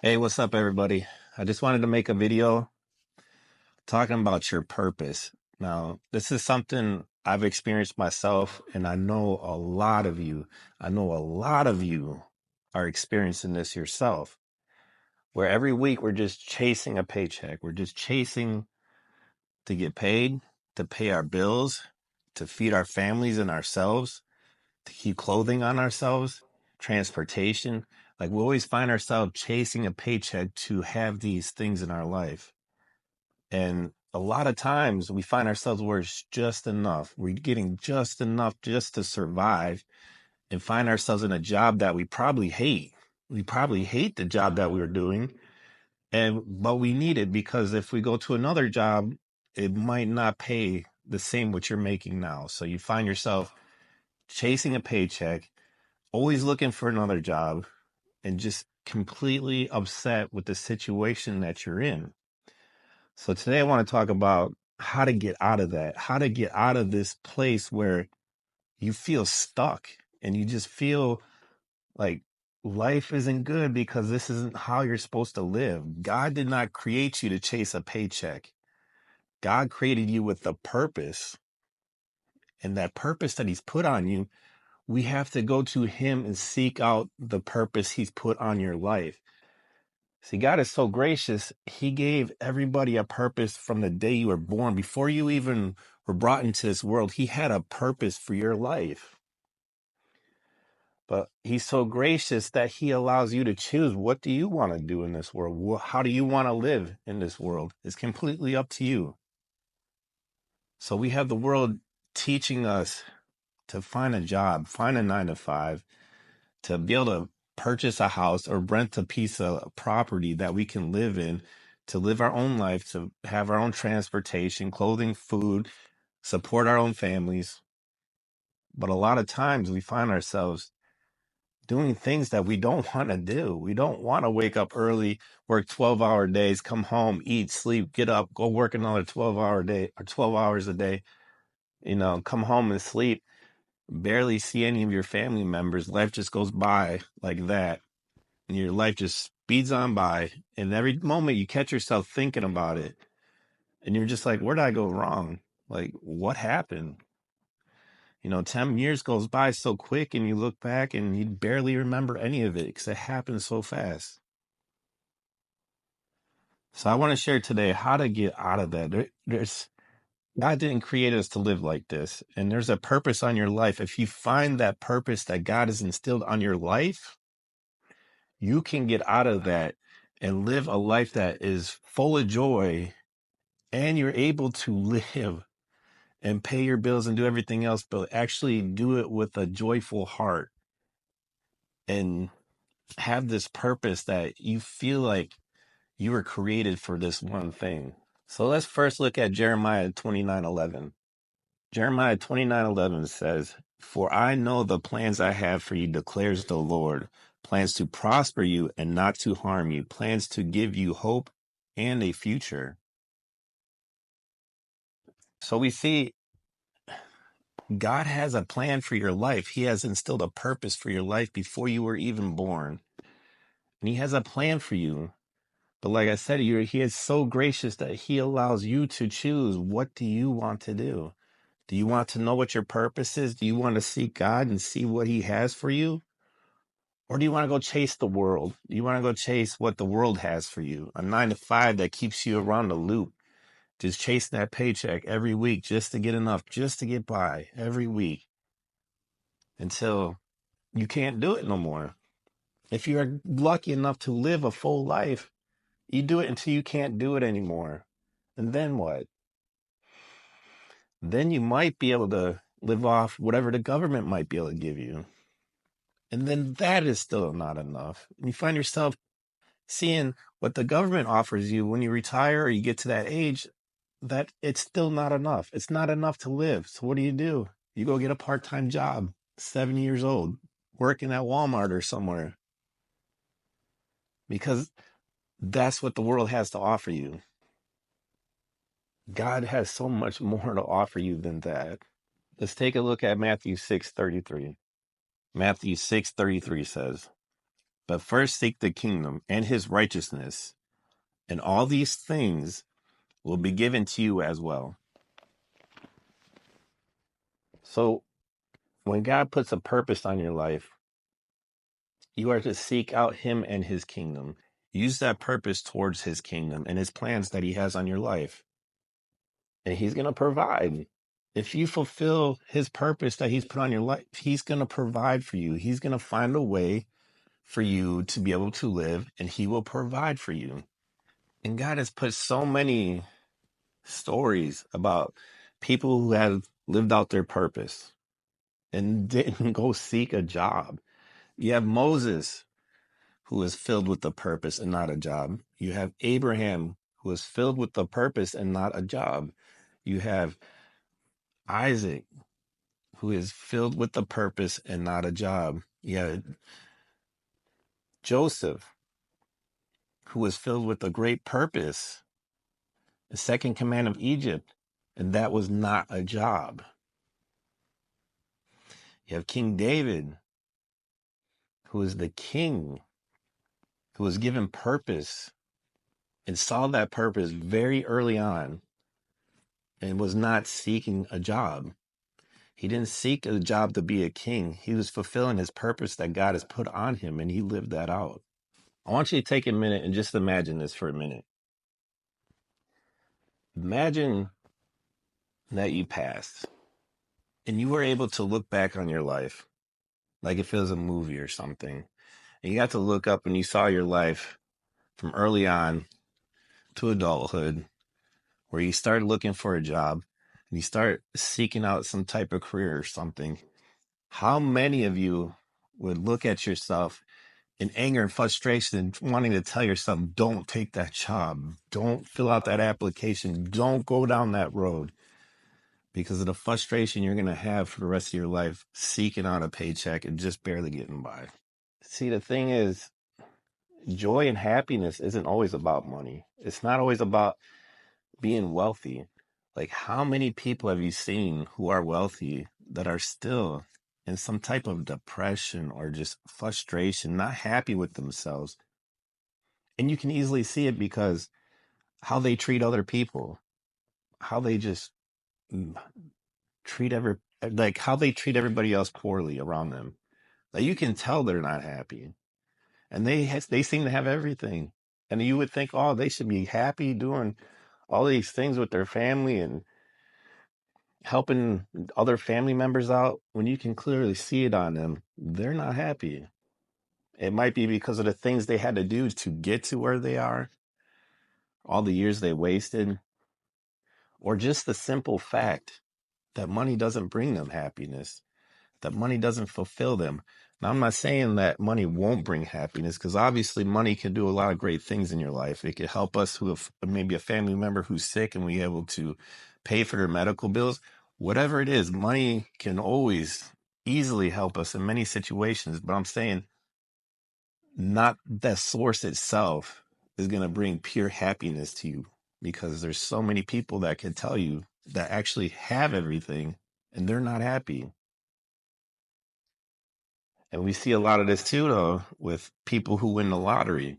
Hey, what's up, everybody? I just wanted to make a video talking about your purpose. Now, this is something I've experienced myself, and I know a lot of you are experiencing this yourself, where every week we're just chasing a paycheck. We're just chasing to get paid, to pay our bills, to feed our families and ourselves, to keep clothing on ourselves, transportation. Like we always find ourselves chasing a paycheck to have these things in our life. And a lot of times we find ourselves where it's just enough. We're getting just enough just to survive and find ourselves in a job that we probably hate. We probably hate the job that we were doing, but we need it because if we go to another job, it might not pay the same what you're making now. So you find yourself chasing a paycheck, always looking for another job, and just completely upset with the situation that you're in. So today I want to talk about how to get out of that, how to get out of this place where you feel stuck and you just feel like life isn't good because this isn't how you're supposed to live. God did not create you to chase a paycheck. God created you with a purpose, and that purpose that he's put on you, we have to go to him and seek out the purpose he's put on your life. See, God is so gracious. He gave everybody a purpose from the day you were born. Before you even were brought into this world, he had a purpose for your life. But he's so gracious that he allows you to choose, what do you want to do in this world? How do you want to live in this world? It's completely up to you. So we have the world teaching us to find a job, find a 9 to 5, to be able to purchase a house or rent a piece of property that we can live in, to live our own life, to have our own transportation, clothing, food, support our own families. But a lot of times we find ourselves doing things that we don't want to do. We don't want to wake up early, work 12-hour days, come home, eat, sleep, get up, go work another 12-hour day or 12 hours a day, come home and sleep, barely see any of your family members. Life just goes by like that. And your life just speeds on by. And every moment you catch yourself thinking about it, and you're just like, where did I go wrong? Like, what happened? 10 years goes by so quick, and you look back and you barely remember any of it because it happened so fast. So I want to share today how to get out of that. God didn't create us to live like this, and there's a purpose on your life. If you find that purpose that God has instilled on your life, you can get out of that and live a life that is full of joy, and you're able to live and pay your bills and do everything else, but actually do it with a joyful heart and have this purpose that you feel like you were created for this one thing. So let's first look at Jeremiah 29:11. Jeremiah 29:11 says, "For I know the plans I have for you, declares the Lord, plans to prosper you and not to harm you, plans to give you hope and a future." So we see God has a plan for your life. He has instilled a purpose for your life before you were even born. And he has a plan for you. But like I said, he is so gracious that he allows you to choose, what do you want to do? Do you want to know what your purpose is? Do you want to seek God and see what he has for you? Or do you want to go chase the world? Do you want to go chase what the world has for you? A 9 to 5 that keeps you around the loop, just chasing that paycheck every week just to get enough, just to get by every week until you can't do it no more. If you're lucky enough to live a full life, you do it until you can't do it anymore. And then what? Then you might be able to live off whatever the government might be able to give you. And then that is still not enough. And you find yourself seeing what the government offers you when you retire or you get to that age, that it's still not enough. It's not enough to live. So what do? You go get a part-time job, 70 years old, working at Walmart or somewhere, because that's what the world has to offer you. God has so much more to offer you than that. Let's take a look at Matthew 6:33. Matthew 6:33 says, But first seek the kingdom and his righteousness, and all these things will be given to you as well. So when God puts a purpose on your life, you are to seek out him and his kingdom. Use that purpose towards his kingdom and his plans that he has on your life. And he's going to provide. If you fulfill his purpose that he's put on your life, he's going to provide for you. He's going to find a way for you to be able to live, and he will provide for you. And God has put so many stories about people who have lived out their purpose and didn't go seek a job. You have Moses, who is filled with the purpose and not a job. You have Abraham, who is filled with the purpose and not a job. You have Isaac, who is filled with the purpose and not a job. You have Joseph, who was filled with a great purpose, the second command of Egypt, and that was not a job. You have King David, who is the king, who was given purpose and saw that purpose very early on and was not seeking a job. He didn't seek a job to be a king. He was fulfilling his purpose that God has put on him, and he lived that out. I want you to take a minute and just imagine this for a minute. Imagine that you passed and you were able to look back on your life like if it was a movie or something. And you got to look up and you saw your life from early on to adulthood, where you start looking for a job and you start seeking out some type of career or something. How many of you would look at yourself in anger and frustration, wanting to tell yourself, don't take that job, don't fill out that application, don't go down that road, because of the frustration you're going to have for the rest of your life seeking out a paycheck and just barely getting by? See, the thing is, joy and happiness isn't always about money. It's not always about being wealthy. Like, how many people have you seen who are wealthy that are still in some type of depression or just frustration, not happy with themselves? And you can easily see it because how they treat other people, how they just treat how they treat everybody else poorly around them. Like, you can tell they're not happy, and they seem to have everything. And you would think, oh, they should be happy doing all these things with their family and helping other family members out, when you can clearly see it on them. They're not happy. It might be because of the things they had to do to get to where they are, all the years they wasted, or just the simple fact that money doesn't bring them happiness, that money doesn't fulfill them. Now, I'm not saying that money won't bring happiness, because obviously money can do a lot of great things in your life. It can help us who have maybe a family member who's sick and we able to pay for their medical bills. Whatever it is, money can always easily help us in many situations. But I'm saying not that source itself is going to bring pure happiness to you, because there's so many people that can tell you that actually have everything and they're not happy. And we see a lot of this too, though, with people who win the lottery,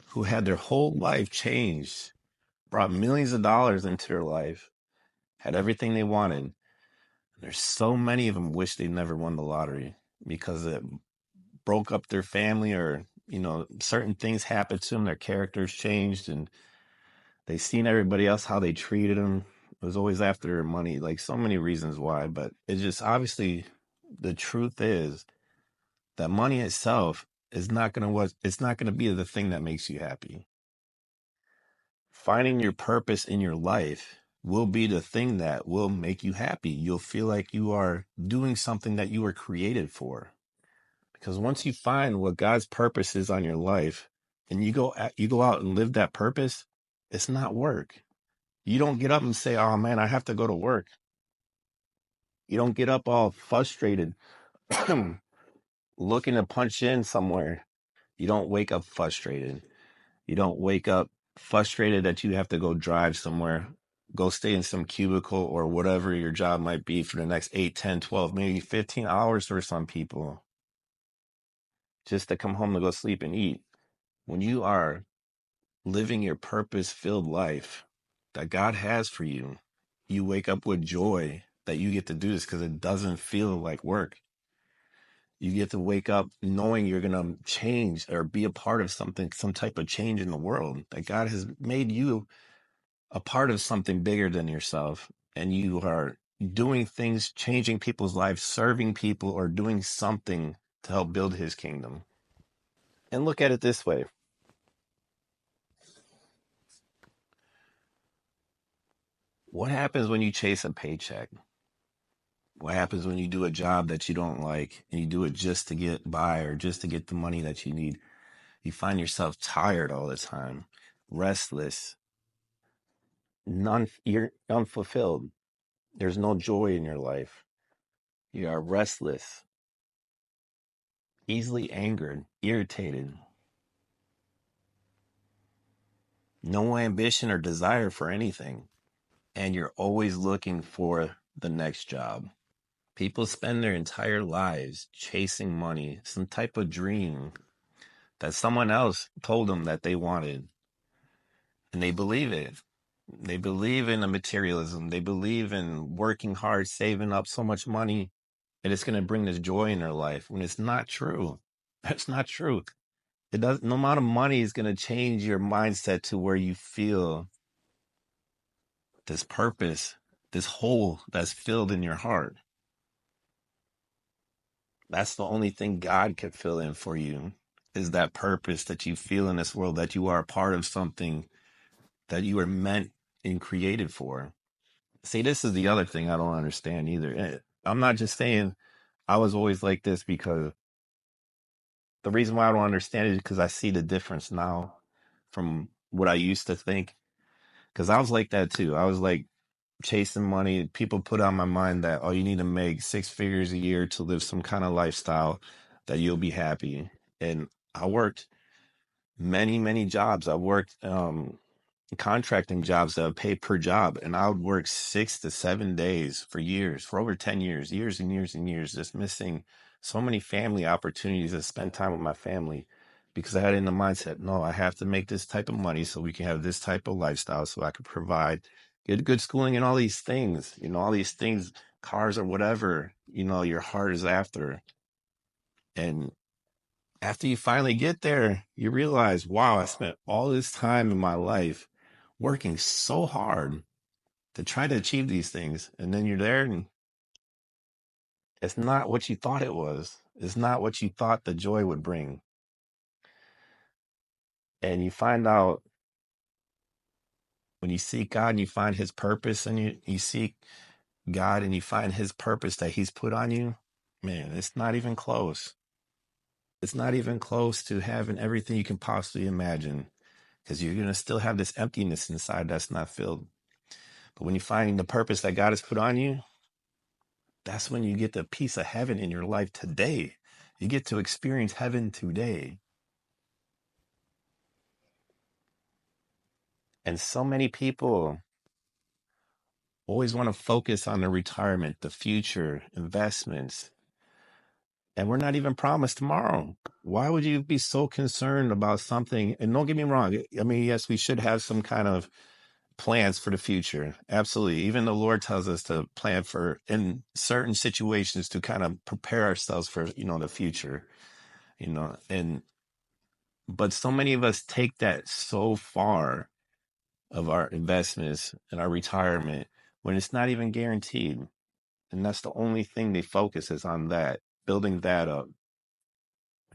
who had their whole life changed, brought millions of dollars into their life, had everything they wanted. There's so many of them wish they never won the lottery, because it broke up their family, or, certain things happened to them. Their characters changed, and they seen everybody else, how they treated them. It was always after their money, like so many reasons why. But it's just, obviously, the truth is that money itself is not going to it's not going to be the thing that makes you happy. Finding your purpose in your life will be the thing that will make you happy. You'll feel like you are doing something that you were created for. Because once you find what God's purpose is on your life, and you go out and live that purpose, it's not work. You don't get up and say, "Oh man, I have to go to work." You don't get up all frustrated looking to punch in somewhere. You don't wake up frustrated. You don't wake up frustrated that you have to go drive somewhere, go stay in some cubicle or whatever your job might be for the next 8, 10, 12, maybe 15 hours for some people. just to come home to go sleep and eat. When you are living your purpose-filled life that God has for you, you wake up with joy that you get to do this because it doesn't feel like work. You get to wake up knowing you're going to change or be a part of something, some type of change in the world, that God has made you a part of something bigger than yourself. And you are doing things, changing people's lives, serving people, or doing something to help build his kingdom. And look at it this way. What happens when you chase a paycheck? What happens when you do a job that you don't like and you do it just to get by or just to get the money that you need? You find yourself tired all the time, restless, you're unfulfilled. There's no joy in your life. You are restless, easily angered, irritated, no ambition or desire for anything. And you're always looking for the next job. People spend their entire lives chasing money, some type of dream that someone else told them that they wanted. And they believe it. They believe in the materialism. They believe in working hard, saving up so much money, and it's going to bring this joy in their life when it's not true. That's not true. It does. No amount of money is going to change your mindset to where you feel this purpose, this hole that's filled in your heart. That's the only thing God can fill in for you, is that purpose that you feel in this world, that you are a part of something that you were meant and created for. See, this is the other thing I don't understand either. I'm not just saying I was always like this, because the reason why I don't understand it is because I see the difference now from what I used to think. Because I was like that too. I was like chasing money. People put on my mind that, oh, you need to make six figures a year to live some kind of lifestyle that you'll be happy. And I worked many, many jobs. I worked contracting jobs that would pay per job, and I would work 6 to 7 days for years, for over 10 years, years and years and years, just missing so many family opportunities to spend time with my family, because I had in the mindset, no, I have to make this type of money so we can have this type of lifestyle, so I could provide good schooling and all these things, all these things, cars or whatever, your heart is after. And after you finally get there, you realize, wow, I spent all this time in my life working so hard to try to achieve these things. And then you're there and it's not what you thought it was. It's not what you thought the joy would bring. And you find out, when you seek God and you find his purpose, and you seek God and you find his purpose that he's put on you, man, it's not even close. It's not even close to having everything you can possibly imagine, because you're going to still have this emptiness inside that's not filled. But when you find the purpose that God has put on you, that's when you get the piece of heaven in your life today. You get to experience heaven today. And so many people always want to focus on their retirement, the future, investments, and we're not even promised tomorrow. Why would you be so concerned about something? And don't get me wrong. I mean, yes, we should have some kind of plans for the future. Absolutely. Even the Lord tells us to plan for, in certain situations, to kind of prepare ourselves for, the future, and but so many of us take that so far, of our investments and our retirement, when it's not even guaranteed. And that's the only thing they focus is on, that, building that up,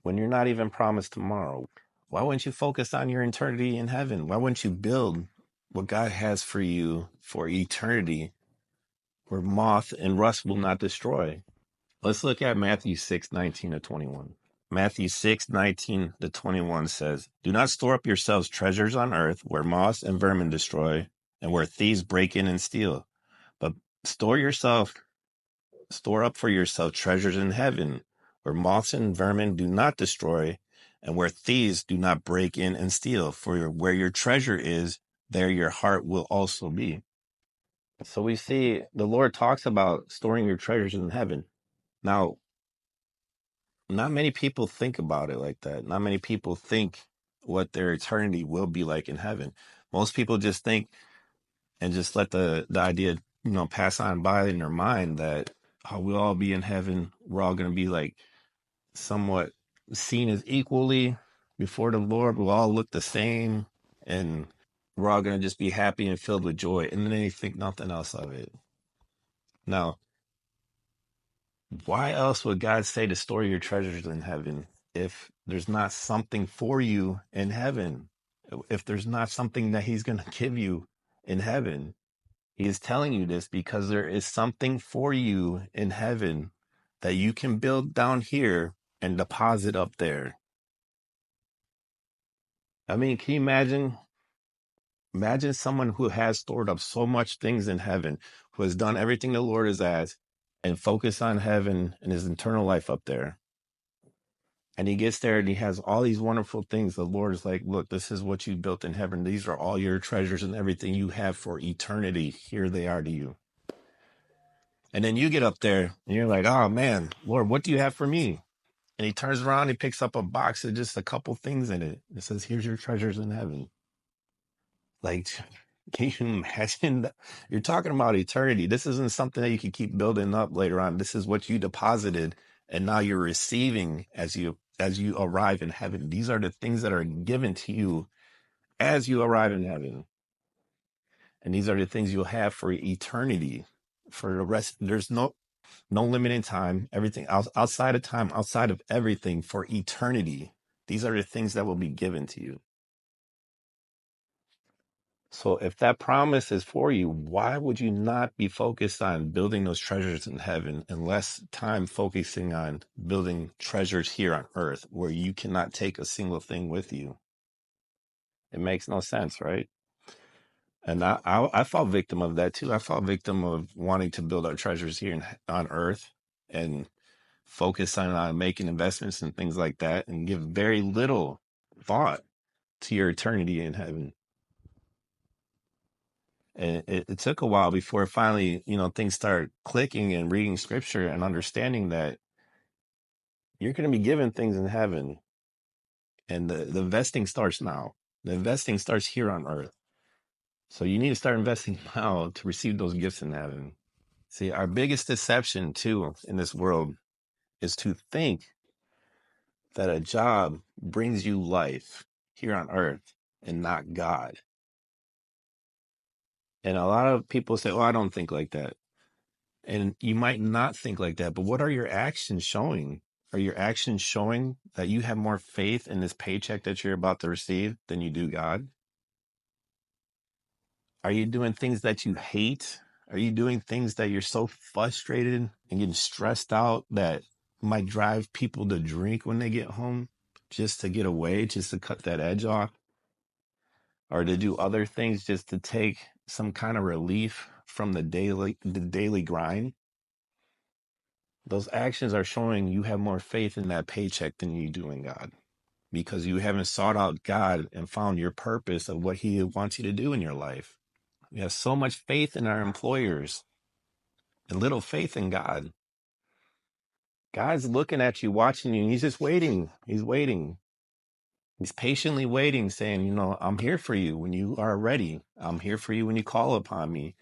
when you're not even promised tomorrow. Why wouldn't you focus on your eternity in heaven? Why wouldn't you build what God has for you for eternity, where moth and rust will not destroy? Let's look at Matthew 6:19-21. Matthew 6:19-21 says, do not store up yourselves treasures on earth, where moths and vermin destroy, and where thieves break in and steal. But store up for yourself treasures in heaven, where moths and vermin do not destroy, and where thieves do not break in and steal. For where your treasure is, there your heart will also be. So we see the Lord talks about storing your treasures in heaven. Now, not many people think about it like that. Not many people think what their eternity will be like in heaven. Most people just think and just let the idea, pass on by in their mind that, oh, we'll all be in heaven. We're all going to be like somewhat seen as equally before the Lord. We'll all look the same, and we're all going to just be happy and filled with joy. And then they think nothing else of it. Now, why else would God say to store your treasures in heaven if there's not something for you in heaven? If there's not something that He's going to give you in heaven? He is telling you this because there is something for you in heaven that you can build down here and deposit up there. I mean, can you imagine? Imagine someone who has stored up so much things in heaven, who has done everything the Lord has asked, and focus on heaven and his eternal life up there. And he gets there and he has all these wonderful things. The Lord is like, look, this is what you built in heaven. These are all your treasures and everything you have for eternity. Here they are to you. And then you get up there and you're like, oh man, Lord, what do you have for me? And he turns around, he picks up a box with just a couple things in it. It says, here's your treasures in heaven. Like, can you imagine that? You're talking about eternity. This isn't something that you can keep building up later on. This is what you deposited, and now you're receiving as you arrive in heaven. These are the things that are given to you as you arrive in heaven. And these are the things you'll have for eternity. For the rest, there's no limit in time. Everything outside of time, outside of everything, for eternity. These are the things that will be given to you. So if that promise is for you, why would you not be focused on building those treasures in heaven and less time focusing on building treasures here on earth where you cannot take a single thing with you? It makes no sense, right? And I fall victim of that too. I fall victim of wanting to build our treasures here on earth and focus on making investments and things like that and give very little thought to your eternity in heaven. And it took a while before finally, things start clicking and reading scripture and understanding that you're going to be given things in heaven. And the investing starts now. The investing starts here on earth. So you need to start investing now to receive those gifts in heaven. See, our biggest deception too in this world is to think that a job brings you life here on earth and not God. And a lot of people say, oh, I don't think like that. And you might not think like that, but what are your actions showing? Are your actions showing that you have more faith in this paycheck that you're about to receive than you do God? Are you doing things that you hate? Are you doing things that you're so frustrated and getting stressed out that might drive people to drink when they get home just to get away, just to cut that edge off? Or to do other things just to take some kind of relief from the daily grind? Those actions are showing you have more faith in that paycheck than you do in God because you haven't sought out God and found your purpose of what He wants you to do in your life. We have so much faith in our employers and little faith in God. God's looking at you, watching you, and He's just waiting. He's waiting. He's patiently waiting, saying, I'm here for you when you are ready. I'm here for you when you call upon me.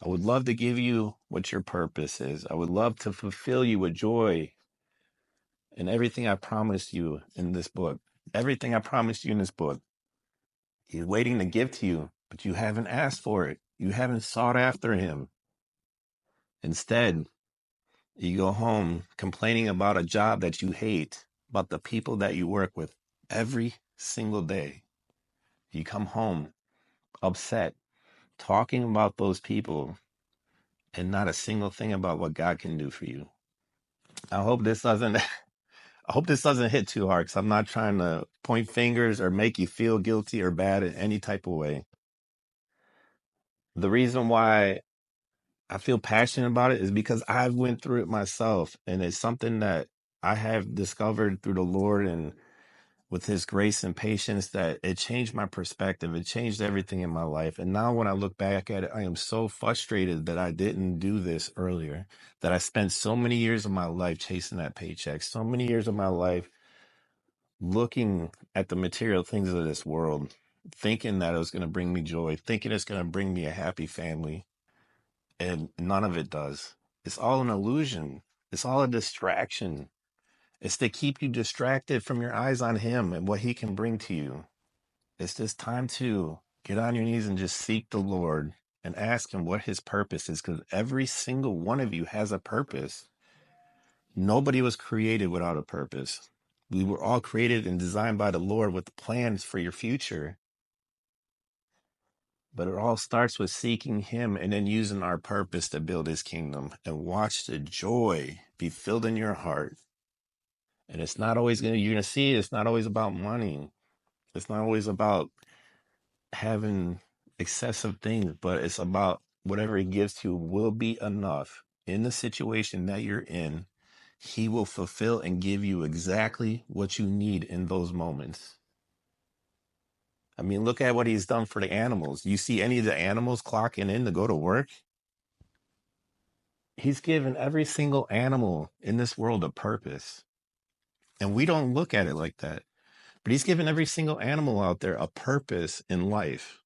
I would love to give you what your purpose is. I would love to fulfill you with joy and everything I promised you in this book. Everything I promised you in this book. He's waiting to give to you, but you haven't asked for it. You haven't sought after Him. Instead, you go home complaining about a job that you hate, about the people that you work with every single day. You come home upset, talking about those people, and not a single thing about what God can do for you. I hope this doesn't I hope this doesn't hit too hard because I'm not trying to point fingers or make you feel guilty or bad in any type of way. The reason why I feel passionate about it is because I've went through it myself, and it's something that I have discovered through the Lord, and with his grace and patience that it changed my perspective. It changed everything in my life. And now when I look back at it, I am so frustrated that I didn't do this earlier, that I spent so many years of my life chasing that paycheck, so many years of my life looking at the material things of this world, thinking that it was going to bring me joy, thinking it's going to bring me a happy family. And none of it does. It's all an illusion. It's all a distraction. It's to keep you distracted from your eyes on him and what he can bring to you. It's just time to get on your knees and just seek the Lord and ask him what his purpose is, because every single one of you has a purpose. Nobody was created without a purpose. We were all created and designed by the Lord with plans for your future. But it all starts with seeking him and then using our purpose to build his kingdom, and watch the joy be filled in your heart. And it's not always you're going to see it's not always about money. It's not always about having excessive things, but it's about whatever he gives to you will be enough in the situation that you're in. He will fulfill and give you exactly what you need in those moments. I mean, look at what he's done for the animals. You see any of the animals clocking in to go to work? He's given every single animal in this world a purpose. And we don't look at it like that. But he's given every single animal out there a purpose in life.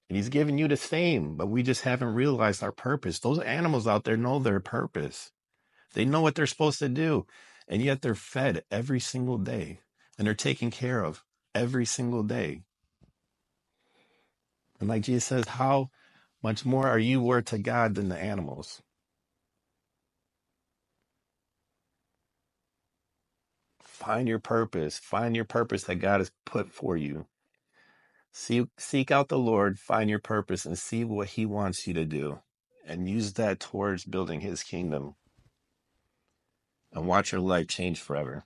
And he's given you the same, but we just haven't realized our purpose. Those animals out there know their purpose. They know what they're supposed to do. And yet they're fed every single day. And they're taken care of every single day. And like Jesus says, how much more are you worth to God than the animals? Find your purpose. Find your purpose that God has put for you. Seek out the Lord, find your purpose, and see what he wants you to do. And use that towards building his kingdom. And watch your life change forever.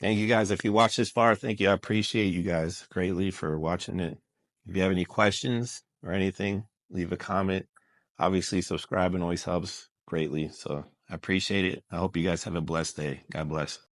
Thank you guys. If you watched this far, thank you. I appreciate you guys greatly for watching it. If you have any questions or anything, leave a comment. Obviously, subscribing always helps greatly. So I appreciate it. I hope you guys have a blessed day. God bless.